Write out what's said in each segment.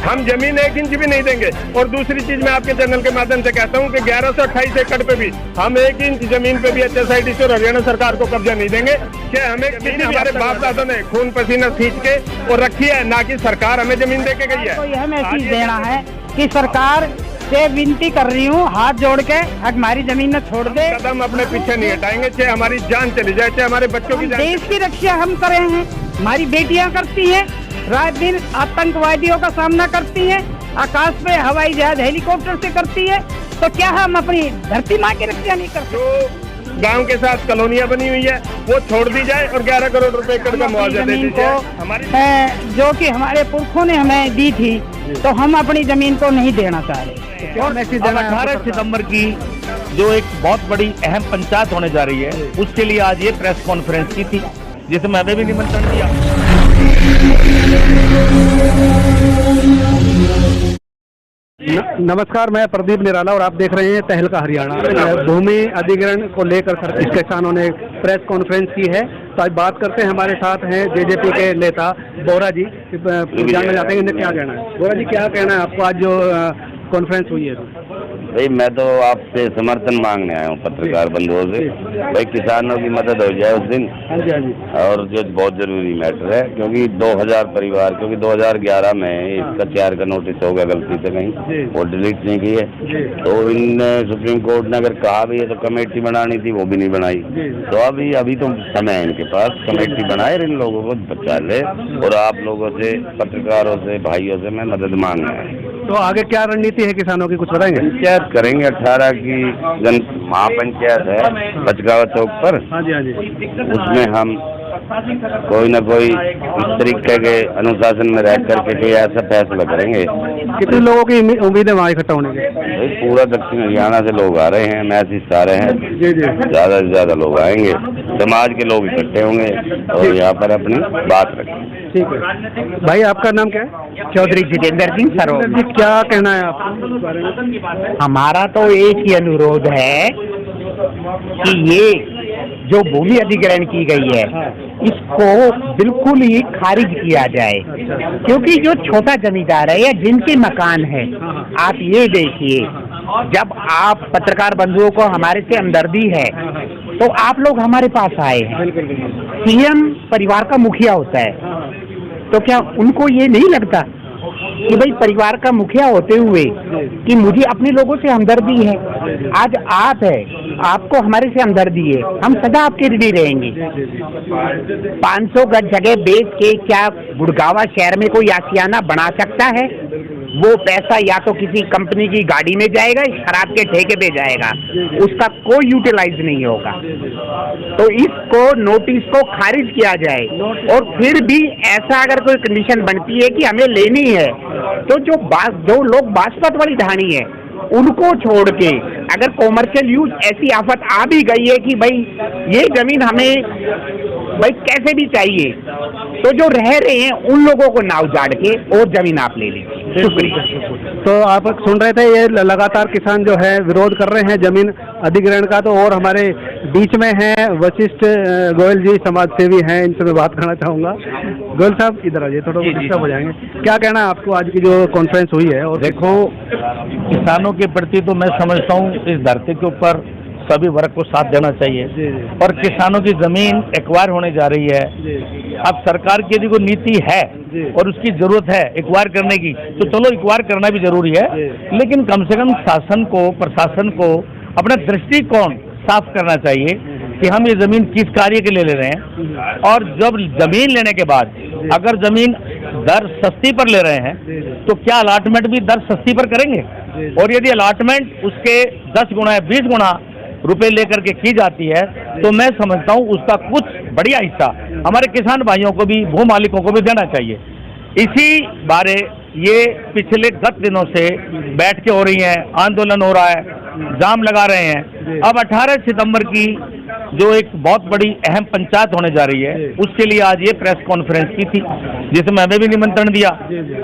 हम जमीन 1 इंच भी नहीं देंगे। और दूसरी चीज मैं आपके चैनल के माध्यम से कहता हूँ कि 1128 एकड़ पे भी हम 1 इंच जमीन पे भी HSIDC और हरियाणा सरकार को कब्जा नहीं देंगे कि हमें किसी हमारे बाप दादों ने खून पसीना खींच के और रखी है, ना कि सरकार हमें जमीन दे के गई है। तो यह मैसेज देना है कि सरकार से विनती कर रही हूँ हाथ जोड़ के, हमारी जमीन न छोड़ दे। कदम अपने पीछे नहीं हटाएंगे, चाहे हमारी जान चली जाए, चाहे हमारे बच्चों की जान। देश की रक्षा हम कर रहे हैं, हमारी बेटियां करती हैं, रात दिन आतंकवादियों का सामना करती हैं, आकाश पे हवाई जहाज हेलीकॉप्टर से करती है, तो क्या हम अपनी धरती माँ की रक्षा नहीं करते? जो गांव के साथ कॉलोनियां बनी हुई है वो छोड़ दी जाए और 11 करोड़ रुपए एकड़ का मुआवजा दे दीजिए हमारी, जो कि हमारे पुरखों ने हमें दी थी, तो हम अपनी जमीन को नहीं देना चाह रहे। और 18 सितंबर की जो एक बहुत बड़ी अहम पंचायत होने जा रही है, उसके लिए आज ये प्रेस कॉन्फ्रेंस की थी, जिसमें हमें भी निमंत्रण दिया। नमस्कार, मैं प्रदीप निराला और आप देख रहे हैं तहलका हरियाणा। भूमि अधिग्रहण को लेकर किसानों ने प्रेस कॉन्फ्रेंस की है, तो आज बात करते हैं। हमारे साथ हैं जेजेपी के नेता बोरा जी, जानना चाहते हैं इन्हें क्या कहना है। बोरा जी, क्या कहना है आपको, आज जो कॉन्फ्रेंस हुई है? भाई मैं तो आपसे समर्थन मांगने आया हूँ पत्रकार बंधुओं से, भाई किसानों की मदद हो जाए उस दिन। हाँ जी, हाँ जी। और जो बहुत जरूरी मैटर है, क्योंकि 2000 परिवार, क्योंकि 2011 में इसका 4 का नोटिस हो गया गलती से कहीं, वो डिलीट नहीं की है, तो इन सुप्रीम कोर्ट ने अगर कहा भी है तो कमेटी बनानी थी, वो भी नहीं बनाई। तो अभी तो समय है इनके पास, कमेटी बनाए, इन लोगों को बचा ले। और आप लोगों से, पत्रकारों से, भाइयों से मैं मदद मांगना है। तो आगे क्या रणनीति है किसानों की, कुछ बताएंगे? पंचायत करेंगे, 18 की महापंचायत है बचगावा चौक पर। हाँ जी, हाँ जी। उसमें हम कोई न कोई इस तरीके के अनुशासन में रह करके कोई ऐसा फैसला करेंगे। कितने लोगों की उम्मीद है वहाँ इकट्ठा होने की? भाई पूरा दक्षिण हरियाणा से लोग आ रहे हैं, मैसेज आ रहे हैं, जी जी, ज्यादा से ज्यादा लोग आएंगे, समाज के लोग इकट्ठे होंगे और यहाँ पर अपनी बात रखेंगे। ठीक है भाई, आपका नाम क्या है? चौधरी जितेंद्र सिंह सरोज जी, क्या कहना है आपको इस बारे में? हमारा तो एक ही अनुरोध है कि ये जो भूमि अधिग्रहण की गई है, इसको बिल्कुल ही खारिज किया जाए, क्योंकि जो छोटा जमींदार है या जिनके मकान है, आप ये देखिए, जब आप पत्रकार बंधुओं को हमारे से हमदर्दी है तो आप लोग हमारे पास आए हैं। सीएम परिवार का मुखिया होता है, तो क्या उनको ये नहीं लगता कि भाई परिवार का मुखिया होते हुए कि मुझे अपने लोगों से हमदर्दी है? आज आप है, आपको हमारे से हमदर्दी है, हम सदा आपके ऋणी रहेंगे। 500 गज जगह बेच के क्या गुड़गावा शहर में कोई आशियाना बना सकता है? वो पैसा या तो किसी कंपनी की गाड़ी में जाएगा, शराब के ठेके पे जाएगा, उसका कोई यूटिलाइज नहीं होगा। तो इसको नोटिस को खारिज किया जाए, और फिर भी ऐसा अगर कोई कंडीशन बनती है कि हमें लेनी है, तो जो लोग बासमत वाली ढाणी है उनको छोड़ के, अगर कॉमर्शियल यूज ऐसी आफत आ भी गई है कि भाई ये जमीन हमें भाई कैसे भी चाहिए, तो जो रह रहे हैं उन लोगों को ना उजाड़ के और जमीन आप ले लीजिए। शुक्रिया। तो आप सुन रहे थे, ये लगातार किसान जो है विरोध कर रहे हैं जमीन अधिग्रहण का। तो और हमारे बीच में हैं वशिष्ठ गोयल जी, समाज सेवी हैं, इनसे मैं बात करना चाहूँगा। गोयल साहब इधर आ जाइए, थोड़ा डिस्टर्ब हो जाएंगे। क्या कहना है आपको, आज की जो कॉन्फ्रेंस हुई है? और देखो, किसानों के प्रति तो मैं समझता हूँ इस धरती के ऊपर सभी वर्ग को साथ देना चाहिए, और किसानों की जमीन एक्वायर होने जा रही है। अब सरकार की यदि कोई नीति है और उसकी जरूरत है एक्वायर करने की, तो चलो एक्वायर करना भी जरूरी है, लेकिन कम से कम शासन को, प्रशासन को अपना दृष्टिकोण साफ करना चाहिए कि हम ये जमीन किस कार्य के लिए ले रहे हैं। और जब जमीन लेने के बाद अगर जमीन दर सस्ती पर ले रहे हैं, तो क्या अलाटमेंट भी दर सस्ती पर करेंगे? और यदि अलाटमेंट उसके 10 गुना या 20 गुना रुपए लेकर के की जाती है, तो मैं समझता हूँ उसका कुछ बढ़िया हिस्सा हमारे किसान भाइयों को भी, भू मालिकों को भी देना चाहिए। इसी बारे ये पिछले 10 दिनों से बैठ के हो रही हैं, आंदोलन हो रहा है, जाम लगा रहे हैं। अब 18 सितंबर की जो एक बहुत बड़ी अहम पंचायत होने जा रही है, उसके लिए आज ये प्रेस कॉन्फ्रेंस की थी, जिसमें हमें भी निमंत्रण दिया।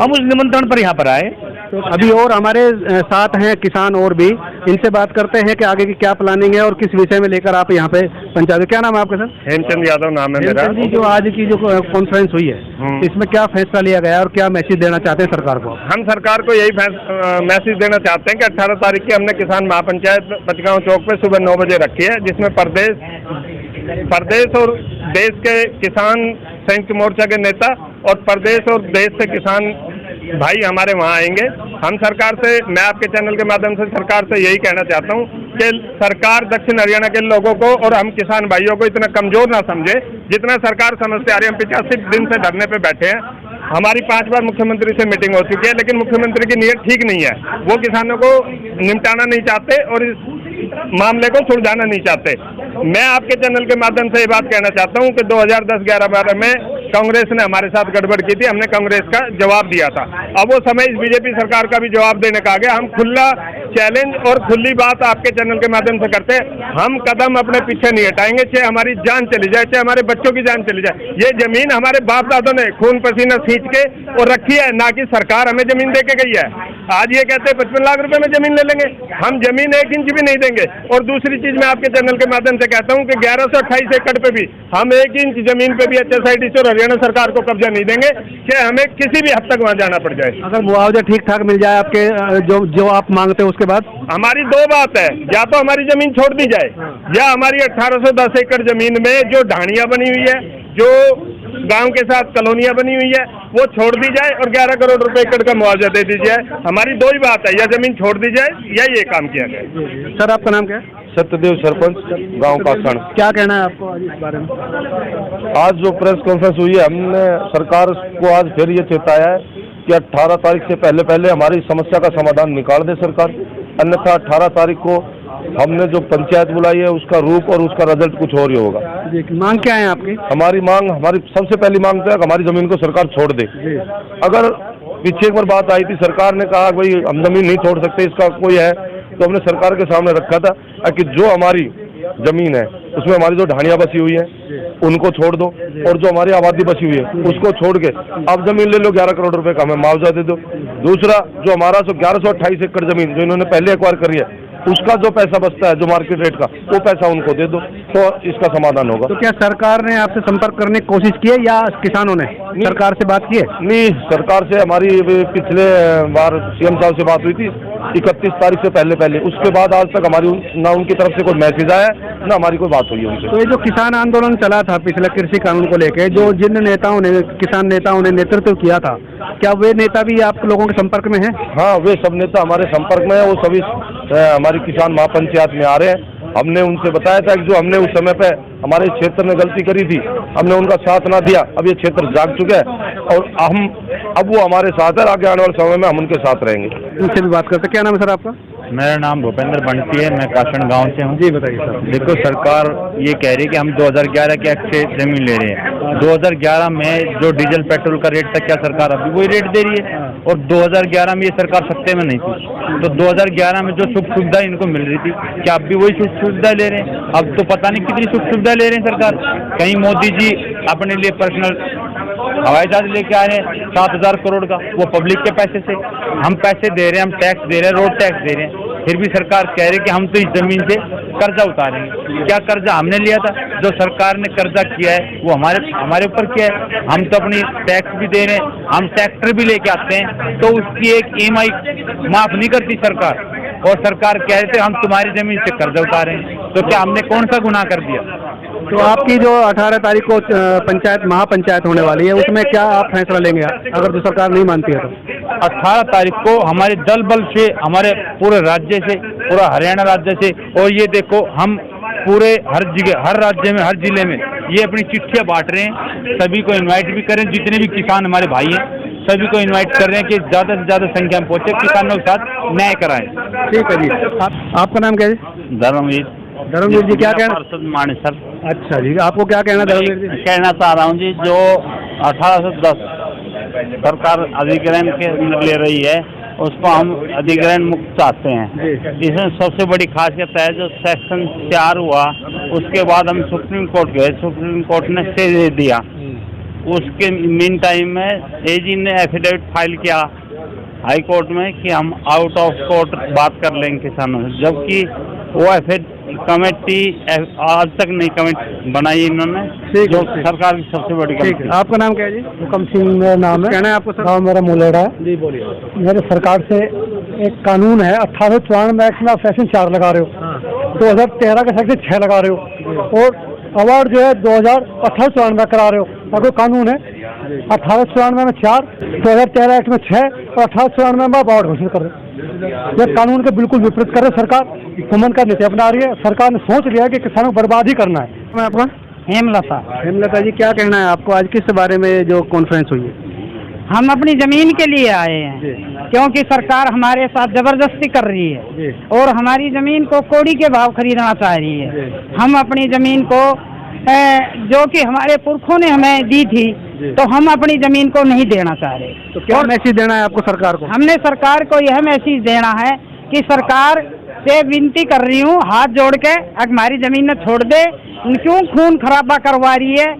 हम उस निमंत्रण पर यहाँ पर आए। तो अभी और हमारे साथ हैं किसान और भी, इनसे बात करते हैं कि आगे की क्या प्लानिंग है और किस विषय में लेकर आप यहाँ पे पंचायत। क्या नाम है आपका सर? हेमचंद यादव नाम है मेरा। हेमचंद जी, जो आज की जो कॉन्फ्रेंस हुई है, इसमें क्या फैसला लिया गया और क्या मैसेज देना चाहते हैं सरकार को? हम सरकार को यही मैसेज देना चाहते हैं कि 18 तारीख की हमने किसान महापंचायत पचगांव चौक पे सुबह 9 बजे रखी है, जिसमें प्रदेश और देश के किसान संयुक्त मोर्चा के नेता और प्रदेश और देश से किसान भाई हमारे वहाँ आएंगे। हम सरकार से, मैं आपके चैनल के माध्यम से सरकार से यही कहना चाहता हूँ कि सरकार दक्षिण हरियाणा के लोगों को और हम किसान भाइयों को इतना कमजोर ना समझे जितना सरकार समझते आ रही है। हम 85 दिन से धरने पे बैठे हैं, हमारी 5 बार मुख्यमंत्री से मीटिंग हो चुकी है, लेकिन मुख्यमंत्री की नीयत ठीक नहीं है। वो किसानों को निपटाना नहीं चाहते और इस मामले को सुलझाना नहीं चाहते। मैं आपके चैनल के माध्यम से ये बात कहना चाहता हूँ कि 2010-11-12 में कांग्रेस ने हमारे साथ गड़बड़ की थी, हमने कांग्रेस का जवाब दिया था। अब वो समय इस बीजेपी सरकार का भी जवाब देने का आ गया। हम खुला चैलेंज और खुली बात आपके चैनल के माध्यम से करते हैं, हम कदम अपने पीछे नहीं हटाएंगे, चाहे हमारी जान चली जाए, चाहे हमारे बच्चों की जान चली जाए। ये जमीन हमारे बाप दादों ने खून पसीना सींच के और रखी है, ना कि सरकार हमें जमीन दे के गई है। आज ये कहते हैं 55 लाख रुपए में जमीन ले लेंगे, हम जमीन 1 इंच भी नहीं देंगे। और दूसरी चीज मैं आपके चैनल के माध्यम से कहता हूँ कि 1128 एकड़ पे भी हम 1 इंच जमीन पे भी HSIDC और हरियाणा सरकार को कब्जा नहीं देंगे, चाहे हमें किसी भी हद तक वहाँ जाना पड़ जाए। अगर मुआवजा ठीक ठाक मिल जाए आपके जो आप मांगते हैं, उसके बाद हमारी 2 बात है, या तो हमारी जमीन छोड़ दी जाए या हमारी 1810 एकड़ जमीन में जो ढाणियां बनी हुई है, जो गांव के साथ कॉलोनियां बनी हुई है, वो छोड़ दी जाए और 11 करोड़ रुपए एकड़ का मुआवजा दे दी जाए। हमारी 2 ही बात है, या जमीन छोड़ दी जाए या ये काम किया जाए। सर, आपका नाम क्या है? सत्यदेव, सरपंच गांव कासण। क्या कहना है आपको आज इस बारे में? आज जो प्रेस कॉन्फ्रेंस हुई है, हमने सरकार को आज फिर ये चेताया है कि 18 तारीख से पहले हमारी समस्या का समाधान निकाल दे सरकार, अन्यथा 18 तारीख को हमने जो पंचायत बुलाई है उसका रूप और उसका रिजल्ट कुछ और ही होगा। मांग क्या है आपकी? हमारी सबसे पहली मांग तो है कि हमारी जमीन को सरकार छोड़ दे। अगर पीछे एक बार बात आई थी, सरकार ने कहा भाई हम जमीन नहीं छोड़ सकते, इसका कोई है, तो हमने सरकार के सामने रखा था कि जो हमारी जमीन है उसमें हमारी जो ढाणियां बसी हुई है उनको छोड़ दो, और जो हमारी आबादी बसी हुई है उसको छोड़ के अब जमीन ले लो, 11 करोड़ रुपए का हमें मुआवजा दे दो। दूसरा, जो हमारा 1128 एकड़ जमीन जो इन्होंने पहले एक्वायर करी है, उसका जो पैसा बचता है जो मार्केट रेट का, वो पैसा उनको दे दो, तो इसका समाधान होगा। तो क्या सरकार ने आपसे संपर्क करने की कोशिश की है या किसानों ने सरकार से बात की है? नहीं, सरकार से हमारी पिछले बार CM साहब से बात हुई थी 31 तारीख से पहले, उसके बाद आज तक हमारी ना उनकी तरफ से कोई मैसेज आया ना हमारी कोई बात हुई है उनसे। तो ये जो किसान आंदोलन चला था पिछले कृषि कानून को लेकर, जो जिन नेताओं ने, किसान नेताओं ने नेतृत्व किया था, क्या वे नेता भी आप लोगों के संपर्क में हैं? हाँ, वे सब नेता हमारे संपर्क में है, वो सभी हमारी किसान महापंचायत में आ रहे हैं। हमने उनसे बताया था कि जो हमने उस समय पे हमारे क्षेत्र में गलती करी थी, हमने उनका साथ ना दिया, अब ये क्षेत्र जाग चुका है और अब वो हमारे साथ है, आगे आने वाले समय में हम उनके साथ रहेंगे। उनसे भी बात करते। क्या नाम है सर आपका? मेरा नाम भूपेंद्र बंटी है, मैं कासण गांव से हूँ। जी बताइए सर। देखो, सरकार ये कह रही है कि हम 2011 के एक्ट से जमीन ले रहे हैं। 2011 में जो डीजल पेट्रोल का रेट था, क्या सरकार अभी वही रेट दे रही है? और 2011 में ये सरकार सत्ते में नहीं थी, तो 2011 में जो सुख सुविधा इनको मिल रही थी, क्या अब भी वही सुख सुविधा ले रहे हैं? अब तो पता नहीं कितनी सुख सुविधा ले रहे हैं सरकार। कहीं मोदी जी अपने लिए पर्सनल हवाई जहाज लेके आ रहे हैं 7,000 करोड़ का, वो पब्लिक के पैसे से। हम पैसे दे रहे हैं, हम टैक्स दे रहे हैं, रोड टैक्स दे रहे हैं, फिर भी सरकार कह रही है कि हम तो इस जमीन से कर्जा उतारेंगे। क्या कर्जा हमने लिया था? जो सरकार ने कर्जा किया है वो हमारे ऊपर किया है। हम तो अपनी टैक्स भी दे रहे हैं, हम ट्रैक्टर भी लेके आते हैं, तो उसकी एक EMI माफ नहीं करती सरकार, और सरकार कह रहे थे हम तुम्हारी जमीन से कर्जा उतारेंगे। तो क्या हमने कौन सा गुनाह कर दिया? तो आपकी जो 18 तारीख को पंचायत महापंचायत होने वाली है, उसमें क्या आप फैसला लेंगे अगर जो सरकार नहीं मानती है तो? 18 तारीख को हमारे दल बल से, हमारे पूरे राज्य से, पूरा हरियाणा राज्य से, और ये देखो हम पूरे हर जगह, हर राज्य में, हर जिले में ये अपनी चिट्ठियाँ बांट रहे हैं। सभी को इनवाइट भी करें, जितने भी किसान हमारे भाई हैं सभी को इनवाइट कर रहे हैं कि ज़्यादा से ज़्यादा संख्या में पहुँचे, किसानों के साथ न्याय कराएं। ठीक है जी। आपका नाम क्या है? धर्मवीर। धर्मवीर जी, क्या कहना? माने सर। अच्छा जी, आपको क्या कहना धर्मवीर जी? कहना चाह रहा हूँ जी, जो 1810 सरकार अधिग्रहण के ले रही है, उसको हम अधिग्रहण मुक्त चाहते हैं। इसमें सबसे बड़ी खासियत है जो सेक्शन 4 हुआ, उसके बाद हम सुप्रीम कोर्ट गए, सुप्रीम कोर्ट ने स्टे दे दिया। उसके मीन टाइम में AG ने एफिडेविट फाइल किया हाई कोर्ट में कि हम आउट ऑफ कोर्ट बात कर लेंगे किसानों से, जबकि वो ऐसे कमेटी आज तक नहीं कमेटी बनाई इन्होंने, जो सरकार की सबसे बड़ी कमेटी। आपका नाम क्या है जी? हुकम सिंह मेरा नाम है। कहना है आपको सर? गाँव मेरा मुलेड़ा है जी बोलिए। मेरे सरकार से एक कानून है 1894 एक्ट में आप सेक्शन 4 लगा रहे हो, 2013 का सेक्शन 6 लगा रहे हो, और अवार्ड जो है 1894 करा रहे हो। कोई कानून है 1894 में 4, 2013 एक्ट में 6 और 1894 में अवार्ड घोषित कर रहे हो। ये कानून के बिल्कुल विपरीत कर रहे सरकार, हुकूमत का नीति अपना रही है। सरकार ने सोच लिया कि किसानों को बर्बाद ही करना है। मैं आपका हेमलता। हेमलता जी, क्या कहना है आपको आज किस बारे में जो कॉन्फ्रेंस हुई है? हम अपनी जमीन के लिए आए हैं, क्योंकि सरकार हमारे साथ जबरदस्ती कर रही है और हमारी जमीन को कौड़ी के भाव खरीदना चाह रही है। हम अपनी जमीन को जो कि हमारे पुरखों ने हमें दी थी, तो हम अपनी जमीन को नहीं देना चाह रहे। तो क्या मैसेज देना है आपको सरकार को? हमने सरकार को यह मैसेज देना है कि सरकार से विनती कर रही हूँ हाथ जोड़ के, हमारी जमीन न छोड़ दे। क्यों खून खराबा करवा रही है?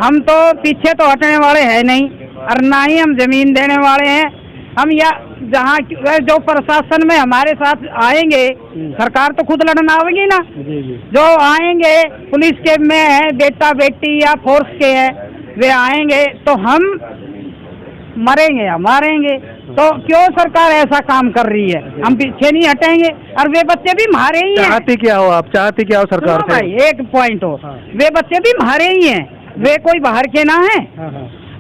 हम तो पीछे तो हटने वाले हैं नहीं, और ना ही हम जमीन देने वाले हैं। हम या जहाँ जो प्रशासन में हमारे साथ आएंगे, सरकार तो खुद लड़ना आवेगी ना, जो आएंगे पुलिस के में है, बेटा बेटी या फोर्स के है, वे आएंगे तो हम मरेंगे या मारेंगे। तो क्यों सरकार ऐसा काम कर रही है? हम पीछे नहीं हटेंगे, और वे बच्चे भी मारे ही हैं। चाहती क्या हो आप? चाहती क्या हो सरकार से? भाई एक पॉइंट हो, वे बच्चे भी मारे ही हैं, वे कोई बाहर के ना है।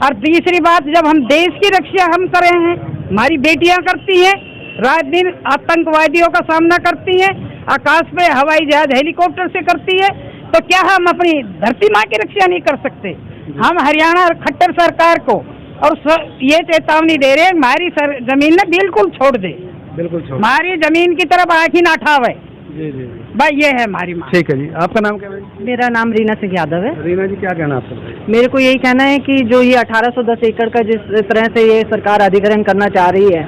और तीसरी बात, जब हम देश की रक्षा हम कर रहे हैं, हमारी बेटियां करती हैं, रात दिन आतंकवादियों का सामना करती हैं, आकाश पे हवाई जहाज हेलीकॉप्टर से करती है, तो क्या हम अपनी धरती माँ की रक्षा नहीं कर सकते? हम हरियाणा और खट्टर सरकार को और ये चेतावनी दे रहे हैं, हमारी जमीन न बिल्कुल छोड़ दे, बिल्कुल छोड़, हमारी जमीन की तरफ आँख ही ना उठावे। भाई ये है हमारी मांग। ठीक है जी। आपका नाम क्या है? मेरा नाम रीना सिंह यादव है। रीना जी, क्या कहना आपका? मेरे को यही कहना है कि जो ये 1810 एकड़ का जिस तरह से ये सरकार अधिग्रहण करना चाह रही है,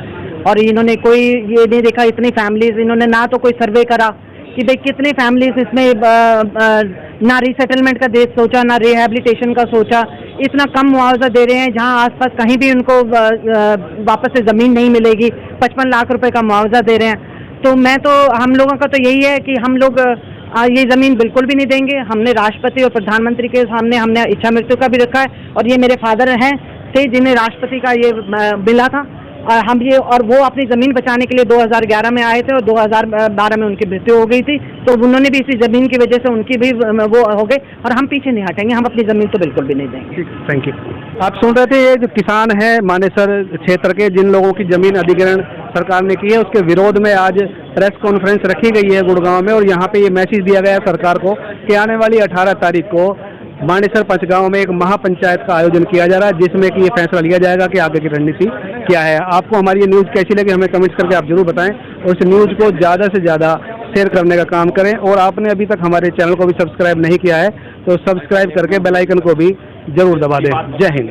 और इन्होंने कोई ये नहीं देखा, इतनी फैमिलीज इन्होंने ना तो कोई सर्वे करा कि भाई कितनी फैमिलीज इसमें ना रीसेटलमेंट का देश सोचा, ना रिहेबिलिटेशन का सोचा। इतना कम मुआवजा दे रहे हैं, जहां आसपास कहीं भी उनको वापस से ज़मीन नहीं मिलेगी। 55 लाख रुपए का मुआवजा दे रहे हैं। तो हम लोगों का तो यही है कि हम लोग ये ज़मीन बिल्कुल भी नहीं देंगे। हमने राष्ट्रपति और प्रधानमंत्री के सामने हमने इच्छा मृत्यु का भी रखा है, और ये मेरे फादर हैं थे जिन्हें राष्ट्रपति का ये मिला था। और वो अपनी ज़मीन बचाने के लिए 2011 में आए थे, और 2012 में उनकी मृत्यु हो गई थी। तो उन्होंने भी इसी ज़मीन की वजह से उनकी भी वो हो गए, और हम पीछे नहीं हटेंगे। हम अपनी ज़मीन तो बिल्कुल भी नहीं देंगे। Thank you. आप सुन रहे थे, ये जो किसान हैं मानेसर क्षेत्र के, जिन लोगों की ज़मीन अधिग्रहण सरकार ने की है, उसके विरोध में आज प्रेस कॉन्फ्रेंस रखी गई है गुड़गांव में, और यहाँ पे ये मैसेज दिया गया है सरकार को कि आने वाली 18 तारीख को मानेसर पंचगांव में एक महापंचायत का आयोजन किया जा रहा है, जिसमें कि ये फैसला लिया जाएगा कि आगे की रणनीति क्या है। आपको हमारी ये न्यूज़ कैसी लगी हमें कमेंट्स करके आप जरूर बताएं, और इस न्यूज़ को ज़्यादा से ज़्यादा शेयर करने का काम करें। और आपने अभी तक हमारे चैनल को भी सब्सक्राइब नहीं किया है, तो सब्सक्राइब करके बेल आइकन को भी जरूर दबा दें। जय हिंद।